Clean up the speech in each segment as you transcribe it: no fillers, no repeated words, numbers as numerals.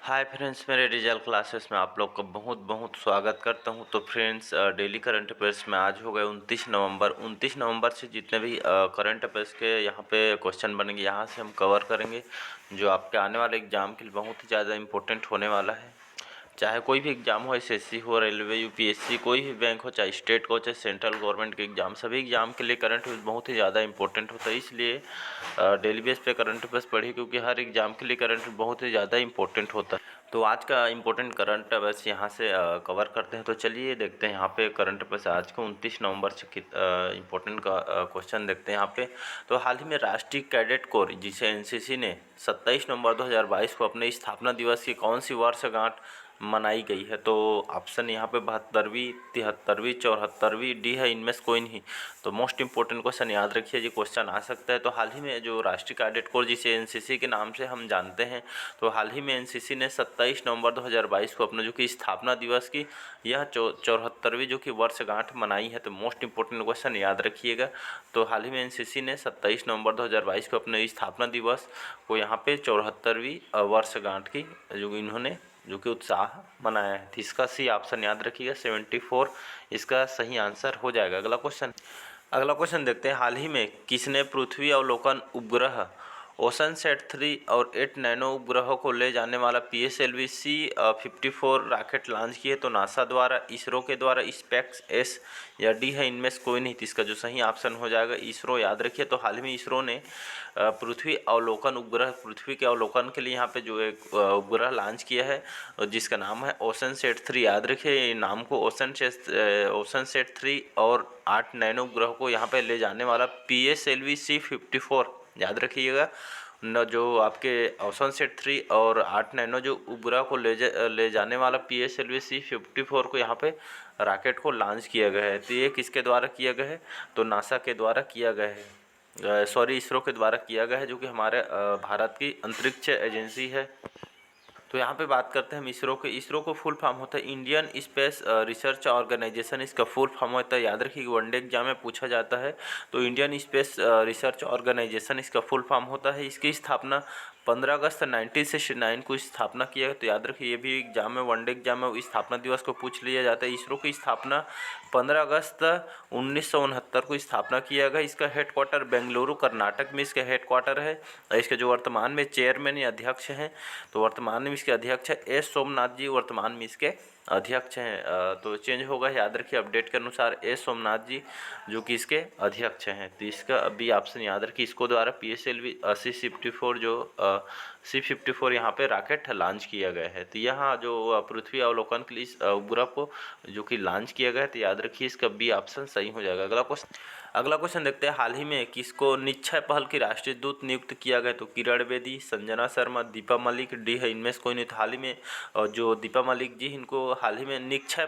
Hi friends, मेरे result classes में आप लोग का बहुत बहुत स्वागत करता हूं। तो फ्रेंड्स, डेली करंट अफेयर्स में आज हो गए 29 नवंबर से जितने भी करंट अफेयर्स के यहाँ पे क्वेश्चन बनेंगे यहाँ से हम कवर करेंगे, जो आपके आने वाले एग्जाम के लिए बहुत ही ज़्यादा इंपॉर्टेंट होने वाला है। चाहे कोई भी एग्ज़ाम हो, एसएससी हो, रेलवे, यूपीएससी, कोई भी बैंक हो, चाहे स्टेट हो, चाहे सेंट्रल गवर्नमेंट के एग्ज़ाम, सभी एग्ज़ाम के लिए करंट अफेयर्स बहुत ही ज़्यादा इंपॉर्टेंट होता है। इसलिए डेली बेस पे करंट अफेयर्स पढ़िए, क्योंकि हर एग्ज़ाम के लिए करंट बहुत ही ज़्यादा इंपॉर्टेंट होता है। तो आज का इंपॉर्टेंट करंट अफेयर्स यहाँ से कवर करते हैं। तो चलिए देखते हैं यहाँ पे करंट अफेयर्स आज को 29 नवंबर से इंपॉर्टेंट का क्वेश्चन देखते हैं यहाँ पे। तो हाल ही में राष्ट्रीय कैडेट कोर, जिसे एनसीसी ने 27 नवंबर 2022 को अपने स्थापना दिवस की कौन सी वर्षगांठ मनाई गई है? तो ऑप्शन यहाँ पे 72वीं, 73वीं, 74वीं, डी है इनमें से कोई नहीं। तो मोस्ट इंपॉर्टेंट क्वेश्चन याद रखिए, जी क्वेश्चन आ सकता है। तो हाल ही में जो राष्ट्रीय कैडेट कोर, जिसे एनसीसी के नाम से हम जानते हैं, तो हाल ही में एनसीसी ने 27 नवंबर 2022 को अपना जो कि स्थापना दिवस की यह 74वीं जो कि वर्षगांठ मनाई है। तो मोस्ट इंपॉर्टेंट क्वेश्चन याद रखिएगा। तो हाल ही में एनसीसी ने 27 नवंबर 2022 को अपने स्थापना दिवस को यहाँ पे 74वीं वर्षगांठ की जो इन्होंने जो कि उत्साह मनाया है। तो इसका सी ऑप्शन याद रखिएगा, 74 इसका सही आंसर हो जाएगा। अगला क्वेश्चन देखते हैं। हाल ही में किसने पृथ्वी अवलोकन उपग्रह ओशन सेट 3 और 8 नैनो उपग्रहों को ले जाने वाला PSLV C-54 रॉकेट लॉन्च किए? तो नासा द्वारा, इसरो के द्वारा, स्पेस एस या डी है इनमें से कोई नहीं। तो इसका जो सही ऑप्शन हो जाएगा इसरो, याद रखिए। तो हाल ही में इसरो ने पृथ्वी अवलोकन उपग्रह, पृथ्वी के अवलोकन के लिए यहाँ पे जो एक उपग्रह लॉन्च किया है, जिसका नाम है ओशन सेट 3। याद रखिए नाम को, ओशन सेट 3 और 8 नैनो उपग्रह को यहाँ पे ले जाने वाला PSLV C-54, याद रखिएगा न। जो आपके ओशन सेट 3 और 8 नैनो जो उपग्रह को ले जाने वाला PSLV C-54 को यहाँ पे रॉकेट को लॉन्च किया गया है। तो ये किसके द्वारा किया गया है? तो नासा के द्वारा किया गया है, सॉरी इसरो के द्वारा किया गया है, जो कि हमारे भारत की अंतरिक्ष एजेंसी है। तो यहाँ पे बात करते हैं हम इसरो के। इसरो को फुल फॉर्म होता है इंडियन स्पेस रिसर्च ऑर्गेनाइजेशन, इसका फुल फॉर्म होता है। याद रखिए वनडे एग्जाम में पूछा जाता है। तो इंडियन स्पेस रिसर्च ऑर्गेनाइजेशन इसका फुल फॉर्म होता है। इसकी स्थापना 15 अगस्त 1969 को स्थापना किया है। तो याद रखिए ये भी एग्जाम में, वनडे एग्जाम में स्थापना दिवस को पूछ लिया जाता है। इसरो की स्थापना 15 अगस्त 1969 को स्थापना किया गया। इसका हेडक्वार्टर बेंगलुरु कर्नाटक में इसका हेडक्वार्टर है। इसके जो वर्तमान में चेयरमैन या अध्यक्ष हैं, तो वर्तमान में इसके अध्यक्ष है एस सोमनाथ जी, वर्तमान में इसके अध्यक्ष हैं। तो चेंज होगा, याद रखिए अपडेट के अनुसार एस सोमनाथ जी जो कि इसके अध्यक्ष हैं। तो इसका अभी ऑप्शन याद रखिए, इसको द्वारा PSLV C-54 जो C-54 यहाँ पे रॉकेट लॉन्च किया गया है। तो यहाँ जो पृथ्वी अवलोकन के लिए उपग्रह को जो कि लॉन्च किया गया है, तो याद रखिए इसका बी ऑप्शन सही हो जाएगा। अगला क्वेश्चन देखते हैं। हाल ही में किसको निक्षय पहल की राष्ट्रीय दूत नियुक्त किया गया? तो किरण बेदी, संजना शर्मा, दीपा मलिक, डी है इनमें से कोई नहीं। तो हाल ही में जो दीपा मलिक जी, इनको हाल ही में निक्षय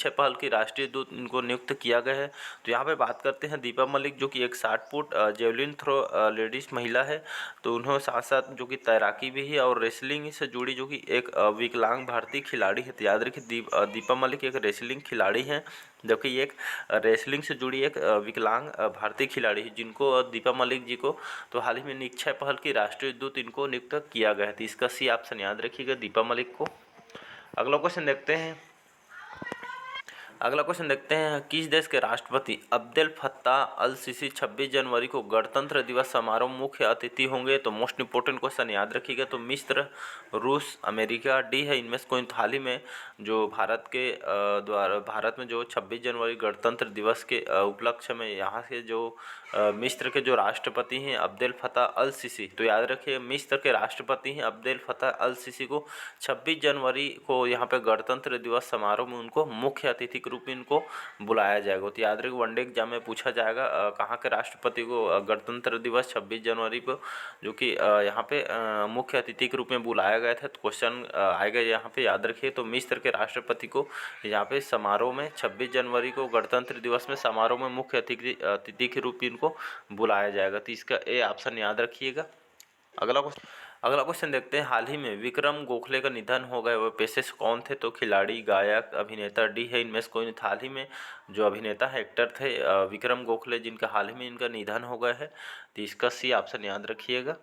पहल की राष्ट्रीय दूत इनको नियुक्त किया गया है। तो यहाँ पे बात करते हैं दीपा मलिक, जो कि एक 60 फुट जेवलिन थ्रो लेडीज महिला है। तो उन्होंने साथ साथ जो कि तैराकी भी है और रेसलिंग से जुड़ी जो कि एक विकलांग भारतीय खिलाड़ी है। तो याद रखिए दीपा मलिक एक रेसलिंग खिलाड़ी हैं, जबकि ये एक रेसलिंग से जुड़ी एक विकलांग भारतीय खिलाड़ी है, जिनको दीपा मलिक जी को तो हाल ही में निक्षय पहल की राष्ट्रीय दूत इनको नियुक्त किया गया है। तो इसका सी ऑप्शन याद रखिएगा, दीपा मलिक को। अगला क्वेश्चन देखते हैं। किस देश के राष्ट्रपति अब्देल फत्ताह अल सीसी 26 जनवरी को गणतंत्र दिवस समारोह मुख्य अतिथि होंगे? तो मोस्ट इंपोर्टेंट क्वेश्चन याद रखिएगा। तो मिस्र, रूस, अमेरिका, डी है इनमें से कोई। हाल ही में जो भारत में जो 26 जनवरी गणतंत्र दिवस के उपलक्ष्य में यहाँ से जो मिस्र के जो राष्ट्रपति हैं अब्देल फत्ताह अल सीसी, तो याद रखिए मिस्र के राष्ट्रपति हैं अब्देल फत्ताह अल सीसी को 26 जनवरी को यहाँ पे गणतंत्र दिवस समारोह में उनको मुख्य अतिथि के रूप में इनको बुलाया जाएगा। तो याद रखिए वनडे एग्जाम में पूछा जाएगा कहाँ के राष्ट्रपति को गणतंत्र दिवस 26 जनवरी को जो कि यहाँ पे मुख्य अतिथि के रूप में बुलाया गया था। तो क्वेश्चन आएगा यहाँ पे, याद रखिए। तो मिस्र के राष्ट्रपति को यहाँ पे समारोह में 26 जनवरी को गणतंत्र दिवस में समारोह में मुख्य अतिथि के रूप में इनको बुलाया जाएगा। तो इसका ए ऑप्शन याद रखिएगा। अगला क्वेश्चन देखते हैं। हाल ही में विक्रम गोखले का निधन हो गया, वह पेशे से कौन थे? तो खिलाड़ी, गायक, अभिनेता, डी है इनमें से कोई नहीं। हाल ही में जो अभिनेता है, एक्टर थे विक्रम गोखले, जिनका हाल ही में इनका निधन हो गया है। तो इसका सी ऑप्शन याद रखिएगा।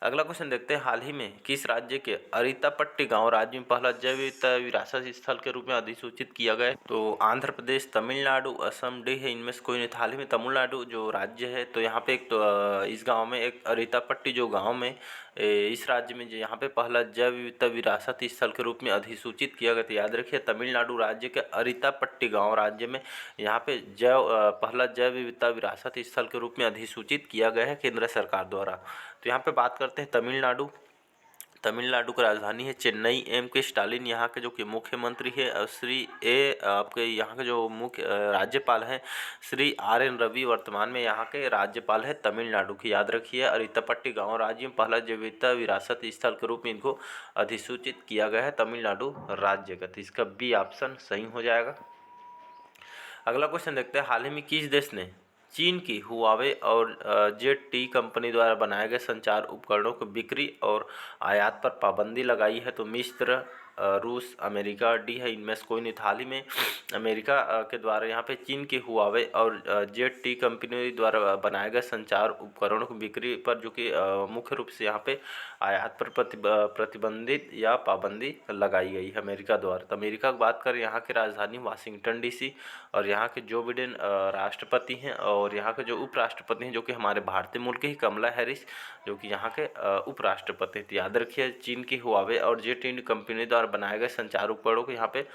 अगला क्वेश्चन देखते हैं, हाल ही में किस राज्य के अरितापट्टी गांव राज्य में पहला जैव विविधता विरासत स्थल के रूप में अधिसूचित किया गया है? तो आंध्र प्रदेश, तमिलनाडु, असम, डी है, इनमें से कोई नहीं। हाल ही में तमिलनाडु जो राज्य है, तो यहाँ पे एक तो इस गांव में एक अरितापट्टी जो गांव में इस राज्य में जो यहाँ पे पहला जैव विविधता विरासत स्थल के रूप में अधिसूचित किया गया। तो याद रखिए, तमिलनाडु राज्य के अरितापट्टी गांव राज्य में यहाँ पे पहला जैव विविधता विरासत स्थल के रूप में अधिसूचित किया गया है केंद्र सरकार द्वारा। तो यहाँ पे बात करते हैं तमिलनाडु। तमिलनाडु की राजधानी है चेन्नई। के स्टालिन यहाँ के जो कि मुख्यमंत्री है, आपके यहाँ के जो मुख्य राज्यपाल हैं श्री RN रवि वर्तमान में यहाँ के राज्यपाल है तमिलनाडु की। याद रखिए, अरितापट्टी गांव राज्य में पहला जैव विविधता विरासत स्थल के रूप में इनको अधिसूचित किया गया है तमिलनाडु राज्य का। तो इसका बी ऑप्शन सही हो जाएगा। अगला क्वेश्चन देखते हैं, हाल ही में किस देश ने चीन की हुआवे और ZTE कंपनी द्वारा बनाए गए संचार उपकरणों की बिक्री और आयात पर पाबंदी लगाई है? तो मिस्र, रूस, अमेरिका, डी है, इनमें से कोई नहीं। हाल ही में अमेरिका के द्वारा यहाँ पे चीन के हुआवे और ZTE कंपनी द्वारा बनाए गए संचार उपकरणों की बिक्री पर जो कि मुख्य रूप से यहाँ पे आयात पर प्रतिबंधित या पाबंदी लगाई गई है अमेरिका द्वारा। तो अमेरिका की बात करें, यहाँ की राजधानी वाशिंगटन DC और यहाँ के जो बिडेन राष्ट्रपति हैं और यहाँ के जो उपराष्ट्रपति हैं जो कि हमारे भारतीय मूल के ही कमला हैरिस जो कि यहाँ के उपराष्ट्रपति। तो याद रखिए, चीन की हुआवे और ZTE कंपनी द्वारा बनाए गए संचार उपकरणों को यहाँ पे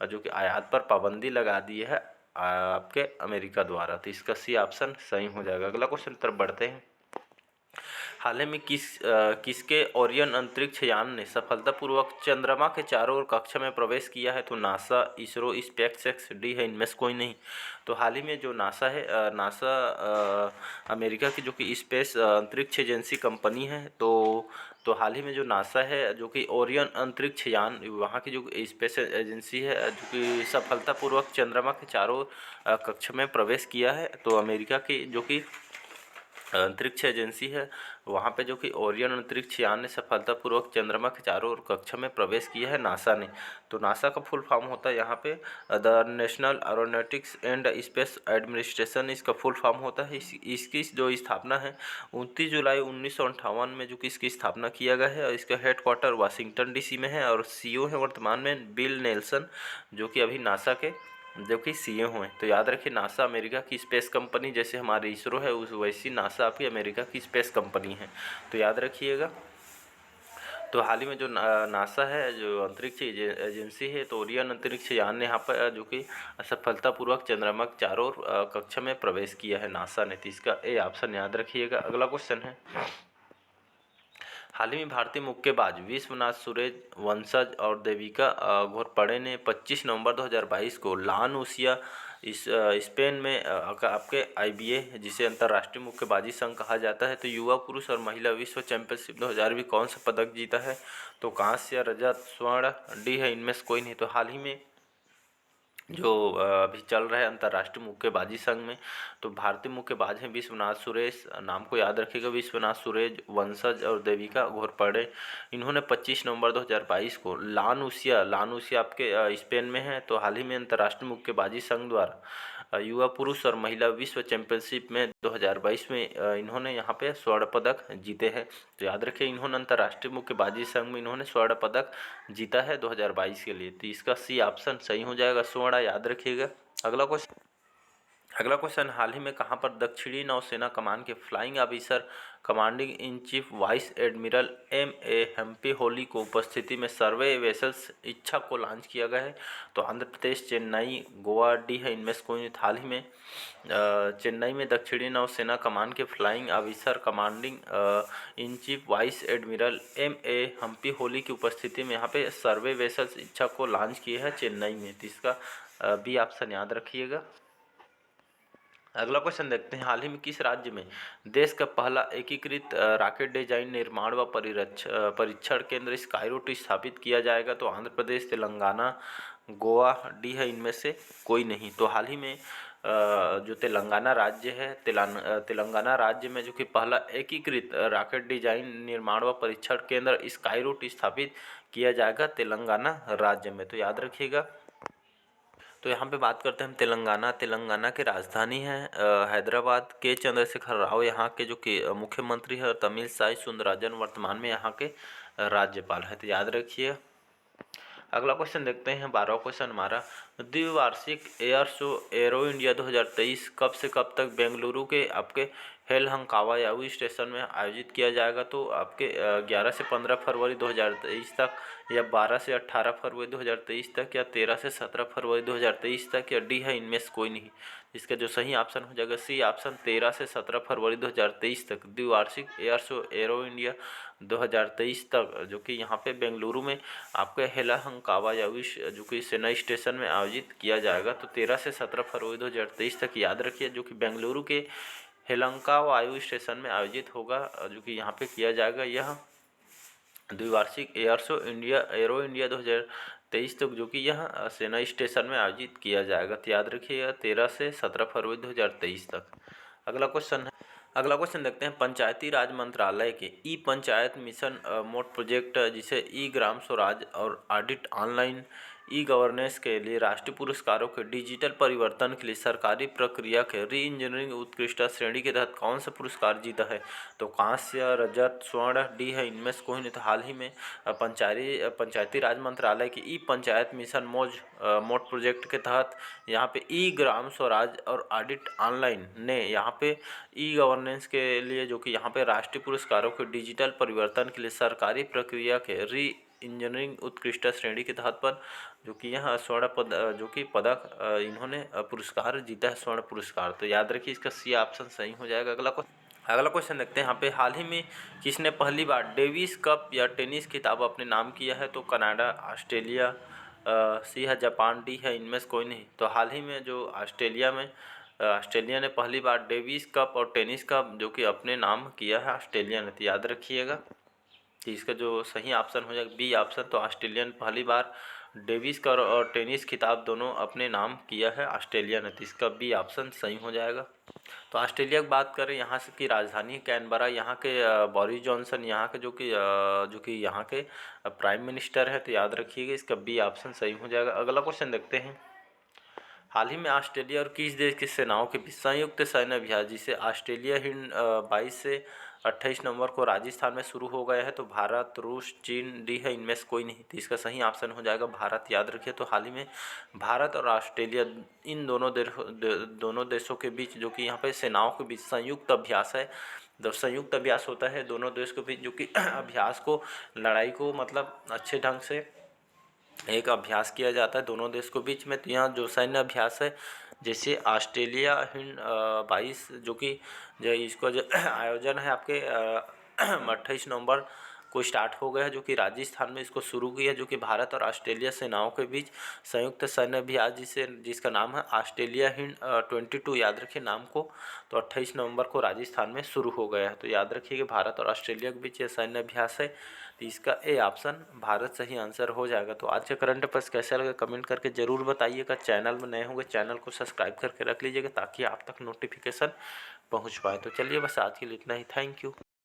जो कि आयात पर पाबंदी लगा दी है आपके अमेरिका द्वारा। तो इसका सी ऑप्शन सही हो जाएगा। अगला क्वेश्चन तरफ बढ़ते हैं, हाल ही में किसके ओरियन अंतरिक्ष यान ने सफलतापूर्वक चंद्रमा के चारों ओर कक्षा में प्रवेश किया है? तो नासा, इसरो, स्पेसएक्स, डी है, इनमें से कोई नहीं। तो हाल ही में जो नासा है, नासा अमेरिका की जो कि स्पेस अंतरिक्ष एजेंसी कंपनी है, तो हाल ही में जो नासा है जो कि ओरियन अंतरिक्ष यान वहाँ की जो स्पेस एजेंसी है जो कि सफलतापूर्वक चंद्रमा के चारों ओर कक्षा में प्रवेश किया है। तो अमेरिका की जो कि अंतरिक्ष एजेंसी है वहाँ पे जो कि ओरियन अंतरिक्ष यान ने सफलतापूर्वक चंद्रमा के चारों ओर कक्षा में प्रवेश किया है नासा ने। तो नासा का फुल फॉर्म होता है यहाँ पे the national aeronautics and space administration, इसका फुल फॉर्म होता है। इसकी जो स्थापना है 29 जुलाई 1958 में जो कि इसकी स्थापना किया गया है और इसका हेडक्वार्टर वाशिंगटन DC में है और CEO है वर्तमान में बिल नेल्सन जो कि अभी नासा के जो कि CEO हुए। तो याद रखिए, नासा अमेरिका की स्पेस कंपनी, जैसे हमारे इसरो है उस वैसी नासा भी अमेरिका की स्पेस कंपनी है, तो याद रखिएगा। तो हाल ही में जो नासा है जो अंतरिक्ष एजेंसी है, तो ओरियन अंतरिक्ष यान ने यहाँ पर जो कि सफलतापूर्वक चंद्रमा के चारों ओर कक्षा में प्रवेश किया है नासा ने। तो इसका ए ऑप्शन याद रखिएगा। अगला क्वेश्चन है, हाल ही में भारतीय मुक्केबाज विश्वनाथ सुरेश वंशज और देविका घोरपड़े ने 25 नवंबर 2022 को लानुसिया स्पेन में आपके IBA जिसे अंतर्राष्ट्रीय मुक्केबाजी संघ कहा जाता है, तो युवा पुरुष और महिला विश्व चैंपियनशिप 2020 कौन सा पदक जीता है? तो कांस्य, रजत, स्वर्ण, डी है, इनमें से कोई नहीं। तो हाल ही में जो अभी चल रहा है अंतर्राष्ट्रीय मुक्केबाजी संघ में, तो भारतीय मुक्केबाज हैं विश्वनाथ सुरेश, नाम को याद रखिएगा, विश्वनाथ सुरेश वंशज और देविका घोरपड़े। इन्होंने 25 नवंबर 2022 को लानुसिया आपके स्पेन में है, तो हाल ही में अंतर्राष्ट्रीय मुक्केबाजी संघ द्वारा युवा पुरुष और महिला विश्व चैंपियनशिप में 2022 में इन्होंने यहाँ पे स्वर्ण पदक जीते हैं। तो याद रखिए, इन्होंने अंतर्राष्ट्रीय मुक्केबाजी संघ में इन्होंने स्वर्ण पदक जीता है 2022 के लिए। तो इसका सी ऑप्शन सही हो जाएगा, स्वर्ण, याद रखिएगा। अगला क्वेश्चन, हाल ही में कहाँ पर दक्षिणी नौसेना कमान के flying officer commanding in chief vice admiral MA Hampiholi को उपस्थिति में सर्वे वेसल्स इच्छा को लॉन्च किया गया है? तो आंध्र प्रदेश, चेन्नई, गोवा, डी है, इनमें से कोई। हाल ही में चेन्नई में दक्षिणी नौसेना कमान के flying officer commanding in chief vice admiral MA Hampiholi की उपस्थिति में यहाँ पे सर्वे वेसल्स इच्छा को लॉन्च किए हैं चेन्नई में। तो इसका बी ऑप्शन याद रखिएगा। अगला क्वेश्चन देखते हैं, हाल ही में किस राज्य में देश का पहला एकीकृत रॉकेट डिजाइन, निर्माण व परीक्षण केंद्र स्काईरूट स्थापित किया जाएगा? तो आंध्र प्रदेश, तेलंगाना, गोवा, डी है, इनमें से कोई नहीं। तो हाल ही में जो तेलंगाना राज्य है, तेलंगाना राज्य में जो कि पहला एकीकृत रॉकेट डिजाइन, निर्माण व परीक्षण केंद्र स्काईरूट स्थापित किया जाएगा तेलंगाना राज्य में। तो याद रखिएगा। तो यहाँ पे बात करते हैं हम तेलंगाना। तेलंगाना की राजधानी है हैदराबाद। के चंद्रशेखर राव यहाँ के जो कि मुख्यमंत्री है, और तमिलसाई सुंदरराजन वर्तमान में यहाँ के राज्यपाल है। तो याद रखिए। अगला क्वेश्चन देखते हैं, 12वां क्वेश्चन हमारा, द्विवार्षिक एयर शो एरो इंडिया 2023 कब से कब तक बेंगलुरु के आपके हेलहंकावा यावी स्टेशन में आयोजित किया जाएगा? तो आपके 11 से 15 फरवरी 2023 तक, या 12 से 18 फरवरी 2023 तक, या 13 से 17 फरवरी 2023 तक, या डी है इनमें से कोई नहीं। इसका जो सही ऑप्शन हो जाएगा सी ऑप्शन, 13 से 17 फरवरी 2023 तक द्विवार्षिक एयर शो एरो इंडिया 2023 तक, जो कि यहाँ पे बेंगलुरु में आपके हेलहंकावा यावी जो कि सेना स्टेशन में आयोजित किया जाएगा। तो 13 से 17 फरवरी 2023 तक याद रखिए, जो कि बेंगलुरु के हेलंका वायु स्टेशन में आयोजित होगा, जो कि यहाँ पे किया जाएगा यह द्विवार्षिक air show India arrow India 2023 तक, जो कि यह सेना स्टेशन में आयोजित किया जाएगा। तो याद रखिएगा 13 से 17 फरवरी 2023 तक। अगला क्वेश्चन देखते हैं, पंचायती राज मंत्रालय के ई पंचायत मिशन मोड प्रोजेक्ट, जिसे ई ग्राम स्वराज और ऑडिट ऑनलाइन ई गवर्नेंस के लिए राष्ट्रीय पुरस्कारों के डिजिटल परिवर्तन के लिए सरकारी प्रक्रिया के री इंजीनियरिंग उत्कृष्टता श्रेणी के तहत कौन सा पुरस्कार जीता है? तो कांस्य, रजत, स्वर्ण, डी है इनमें से कोई नहीं। तो हाल ही में पंचायती राज मंत्रालय की ई पंचायत मिशन मोड प्रोजेक्ट के तहत यहाँ पे ई ग्राम स्वराज और ऑडिट ऑनलाइन ने यहाँ पे ई गवर्नेंस के लिए, जो कि यहाँ पे राष्ट्रीय पुरस्कारों के डिजिटल परिवर्तन के लिए सरकारी प्रक्रिया के री इंजीनियरिंग उत्कृष्टता श्रेणी के तहत पर, जो कि यहाँ स्वर्ण पदक इन्होंने पुरस्कार जीता है, स्वर्ण पुरस्कार। तो याद रखिए इसका सी ऑप्शन सही हो जाएगा। अगला क्वेश्चन देखते हैं यहाँ पे, हाल ही में किसने पहली बार डेविस कप या टेनिस खिताब अपने नाम किया है? तो कनाडा, ऑस्ट्रेलिया, सी है जापान, डी है इनमें से कोई नहीं। तो हाल ही में जो ऑस्ट्रेलिया ने पहली बार डेविस कप और टेनिस कप जो कि अपने नाम किया है ऑस्ट्रेलिया ने। तो याद रखिएगा कि इसका जो सही ऑप्शन हो जाएगा बी ऑप्शन। तो ऑस्ट्रेलिया ने पहली बार डेविस कप और टेनिस खिताब दोनों अपने नाम किया है ऑस्ट्रेलिया ने। तो इसका बी ऑप्शन सही हो जाएगा। तो ऑस्ट्रेलिया की बात करें, यहाँ से की राजधानी कैनबरा, यहाँ के बोरिस जॉनसन यहाँ के जो कि यहाँ के प्राइम मिनिस्टर है। तो याद रखिएगा इसका बी ऑप्शन सही हो जाएगा। अगला क्वेश्चन देखते हैं, हाल ही में ऑस्ट्रेलिया और किस देश की सेनाओं के बीच संयुक्त सैन्य अभ्यास, जिसे ऑस्ट्रेलिया हिंड 22 से 28 नवंबर को राजस्थान में शुरू हो गया है? तो भारत, रूस, चीन, डी है इनमें से कोई नहीं। तो इसका सही ऑप्शन हो जाएगा भारत। याद रखिए। तो हाल ही में भारत और ऑस्ट्रेलिया इन दोनों देशों के बीच, जो कि यहाँ पे सेनाओं के बीच संयुक्त अभ्यास है, जब संयुक्त अभ्यास होता है दोनों देश के बीच, जो कि अभ्यास को, लड़ाई को मतलब अच्छे ढंग से एक अभ्यास किया जाता है दोनों देश के बीच में। तो यहाँ जो सैन्य अभ्यास है, जैसे ऑस्ट्रेलिया हिंड 22, जो कि जो इसको जो आयोजन है आपके 28 नवंबर को स्टार्ट हो गया है, जो कि राजस्थान में इसको शुरू किया, जो कि भारत और ऑस्ट्रेलिया सेनाओं के बीच संयुक्त सैन्य अभ्यास जिसका नाम है ऑस्ट्रेलिया हिंड 22, याद रखिए नाम को। तो 28 नवंबर को राजस्थान में शुरू हो गया है। तो याद रखिए कि भारत और ऑस्ट्रेलिया के बीच ये सैन्य अभ्यास है। तो इसका ए ऑप्शन भारत सही आंसर हो जाएगा। तो आज के करंट अफेयर्स कैसा लगा कमेंट करके ज़रूर बताइएगा। चैनल में नए होंगे चैनल को सब्सक्राइब करके रख लीजिएगा, ताकि आप तक नोटिफिकेशन पहुंच पाए। तो चलिए बस आज के लिए इतना ही। Thank you.